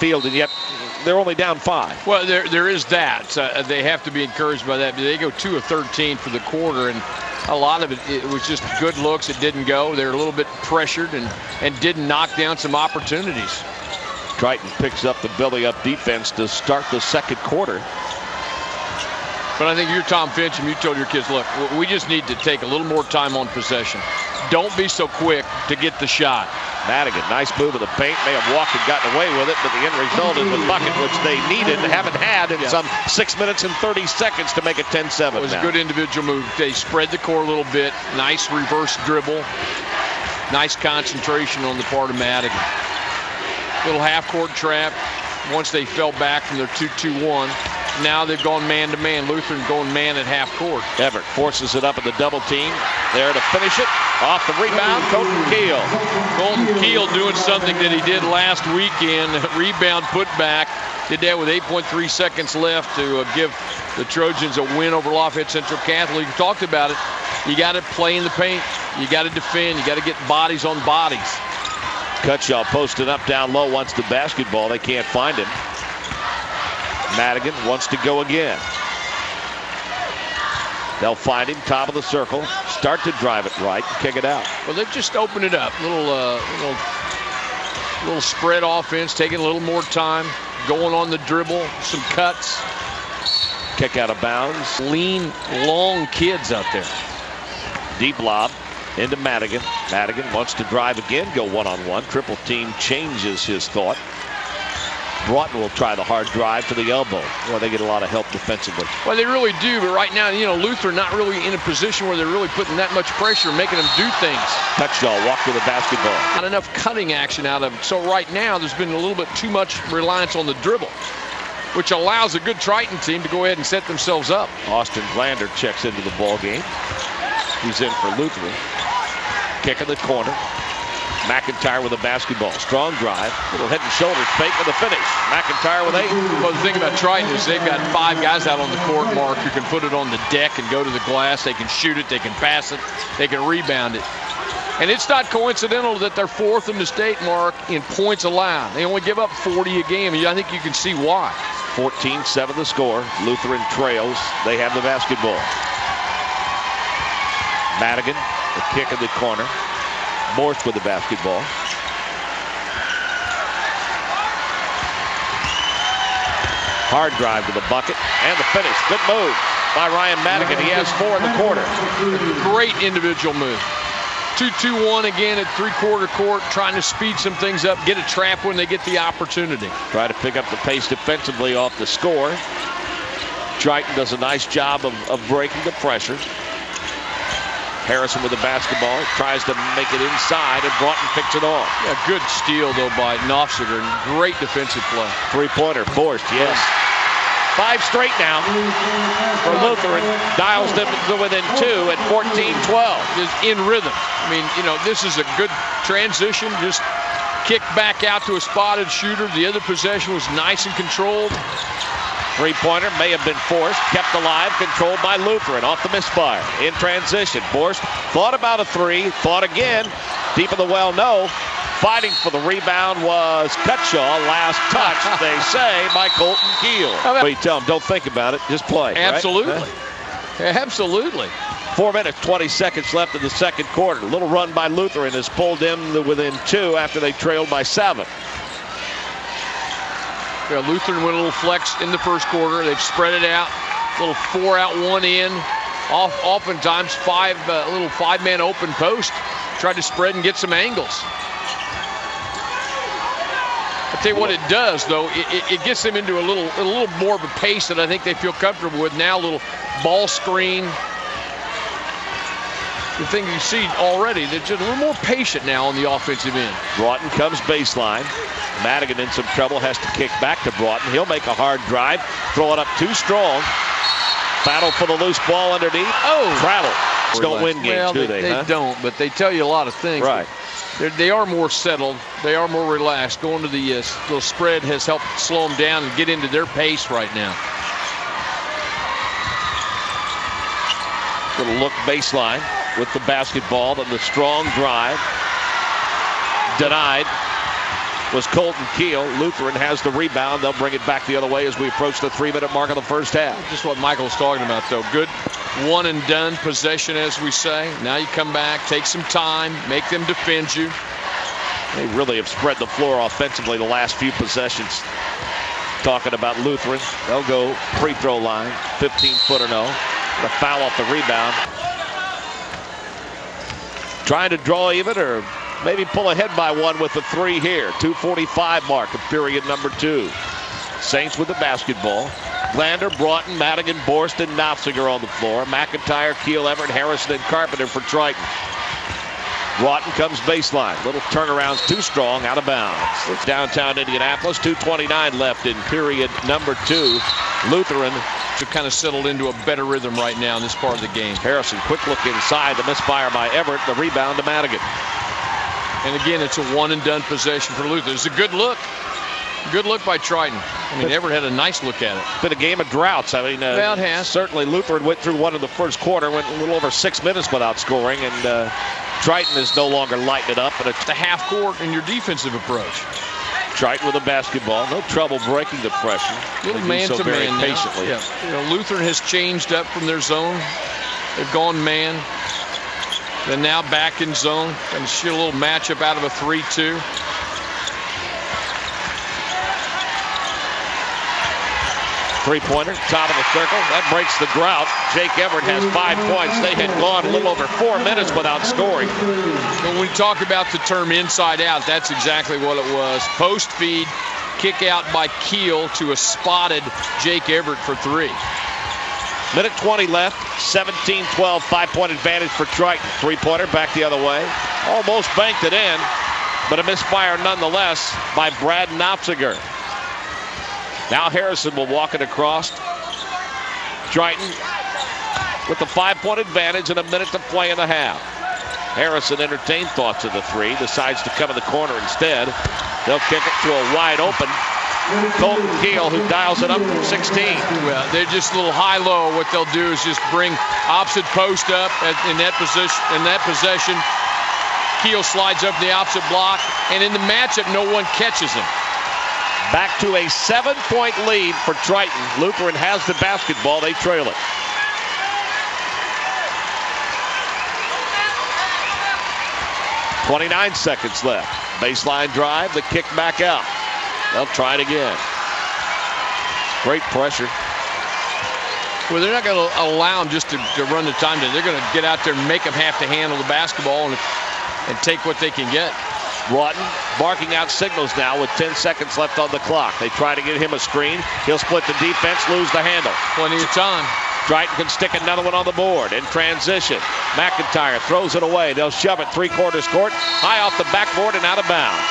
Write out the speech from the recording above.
field, and yet they're only down 5. Well, there is that. They have to be encouraged by that. They go 2 of 13 for the quarter, and a lot of it was just good looks. It didn't go. They're a little bit pressured and didn't knock down some opportunities. Triton picks up the belly-up defense to start the second quarter. But I think you're Tom Finch, and you told your kids, look, we just need to take a little more time on possession. Don't be so quick to get the shot. Madigan, nice move in the paint. May have walked and gotten away with it, but the end result is the bucket, which they needed and haven't had in some 6 minutes and 30 seconds to make it 10-7. It was a good individual move. They spread the court a little bit. Nice reverse dribble. Nice concentration on the part of Madigan. Little half-court trap once they fell back from their 2-2-1. Now they've gone man-to-man. Lutheran going man at half court. Everett forces it up in the double team. There to finish it. Off the rebound, Colton Keel. Colton Keel doing something that he did last weekend. Rebound put back. Did that with 8.3 seconds left to give the Trojans a win over Lafayette Central Catholic. You talked about it. You got to play in the paint. You got to defend. You got to get bodies on bodies. Cutshaw posted up down low, wants the basketball. They can't find him. Madigan wants to go again. They'll find him, top of the circle. Start to drive it right, kick it out. Well, they've just opened it up. Little spread offense, taking a little more time, going on the dribble, some cuts. Kick out of bounds. Lean, long kids out there. Deep lob into Madigan. Madigan wants to drive again, go one-on-one. Triple team changes his thought. Broughton will try the hard drive to the elbow. Well, they get a lot of help defensively. Well, they really do, but right now, Lutheran not really in a position where they're really putting that much pressure, making them do things. Cutshaw walked with the basketball. Not enough cutting action out of it. So right now, there's been a little bit too much reliance on the dribble, which allows a good Triton team to go ahead and set themselves up. Austin Glander checks into the ball game. He's in for Lutheran. Kick in the corner. McIntyre with a basketball. Strong drive. Little head and shoulders fake with the finish. McIntyre with 8. Well, the thing about Triton is they've got 5 guys out on the court, Mark, who can put it on the deck and go to the glass. They can shoot it. They can pass it. They can rebound it. And it's not coincidental that they're 4th in the state, Mark, in points allowed. They only give up 40 a game, and I think you can see why. 14-7 the score. Lutheran trails. They have the basketball. Madigan, the kick in the corner. Morse with the basketball. Hard drive to the bucket and the finish. Good move by Ryan Madigan. He has 4 in the quarter. Great individual move. 2-2-1 again at three-quarter court, trying to speed some things up, get a trap when they get the opportunity. Try to pick up the pace defensively off the score. Triton does a nice job of breaking the pressure. Harrison with the basketball, tries to make it inside, and Broughton picks it off. Yeah, good steal, though, by Knopfziger. Great defensive play. Three-pointer forced, yes. 5 straight now for Lutheran. Dials them to within 2 at 14-12. Just in rhythm. I mean, this is a good transition. Just kick back out to a spotted shooter. The other possession was nice and controlled. Three-pointer may have been forced, kept alive, controlled by Lutheran off the misfire. In transition, Borst thought about a 3, thought again, deep in the well, no. Fighting for the rebound was Cutshaw. Last touch, they say, by Colton Keel. Well, you tell him, don't think about it, just play. Absolutely. Right? Absolutely. 4 minutes, 20 seconds left in the second quarter. A little run by Lutheran has pulled them to within 2 after they trailed by 7. Yeah, Lutheran went a little flex in the first quarter. They've spread it out. A little 4 out, 1 in. Oftentimes a little 5-man open post. Tried to spread and get some angles. I'll tell you what it does, though. It gets them into a little more of a pace that I think they feel comfortable with now. A little ball screen. The thing you see already, they're just a little more patient now on the offensive end. Broughton comes baseline. Madigan in some trouble, has to kick back to Broughton. He'll make a hard drive, throw it up too strong. Battle for the loose ball underneath. Oh, travel. Don't win games, do they? They don't, but they tell you a lot of things. Right. They are more settled. They are more relaxed. Going to the little spread has helped slow them down and get into their pace right now. Little look baseline with the basketball and the strong drive. Denied. was Colton Keel. Lutheran has the rebound. They'll bring it back the other way as we approach the 3-minute mark of the first half. Just what Michael's talking about, though. Good one and done possession, as we say. Now you come back, take some time, make them defend you. They really have spread the floor offensively the last few possessions. Talking about Lutheran, they'll go free throw line, 15-foot or no. A foul off the rebound. Trying to draw even or maybe pull ahead by one with the 3 here. 2:45 mark of period number 2. Saints with the basketball. Glander, Broughton, Madigan, Borston, Knopfsinger on the floor. McIntyre, Keel, Everett, Harrison, and Carpenter for Triton. Broughton comes baseline. Little turnaround's too strong, out of bounds. It's downtown Indianapolis. 2:29 left in period number 2. Lutheran to kind of settled into a better rhythm right now in this part of the game. Harrison, quick look inside. The misfire by Everett. The rebound to Madigan. And again, it's a one and done possession for Lutheran. It's a good look. Good look by Triton. I mean, Everett had a nice look at it. It's been a game of droughts. I mean, well, it has. Certainly Lutheran went through one in the first quarter, went a little over 6 minutes without scoring, and Triton is no longer lighting it up. But it's the half court in your defensive approach. Triton with a basketball, no trouble breaking the pressure. Little man to man patiently. Yeah. You know, Lutheran has changed up from their zone. They've gone man. Then now back in zone. And see a little matchup out of a 3-2. Three-pointer, top of the circle. That breaks the drought. Jake Everett has 5 points. They had gone a little over 4 minutes without scoring. When we talk about the term inside out, that's exactly what it was. Post feed, kick out by Keel to a spotted Jake Everett for 3. Minute 20 left. 17-12, 5-point advantage for Triton. Three-pointer back the other way. Almost banked it in, but a misfire nonetheless by Brad Knopfsinger. Now Harrison will walk it across. Triton with the 5-point advantage and a minute to play in the half. Harrison entertained thoughts of the 3, decides to come in the corner instead. They'll kick it to a wide open Colton Keel, who dials it up from 16. Well, they're just a little high-low. What they'll do is just bring opposite post up in that possession. Keel slides up the opposite block, and in the matchup, no one catches him. Back to a 7-point lead for Triton. Lutheran has the basketball. They trail it. .29 seconds left. Baseline drive. The kick back out. They'll try it again. Great pressure. Well, they're not going to allow them just to run the time. They're going to get out there and make them have to handle the basketball and take what they can get. Broughton barking out signals now with 10 seconds left on the clock. They try to get him a screen. He'll split the defense, lose the handle. Plenty of time. Triton can stick another one on the board in transition. McIntyre throws it away. They'll shove it 3/4 court, high off the backboard and out of bounds.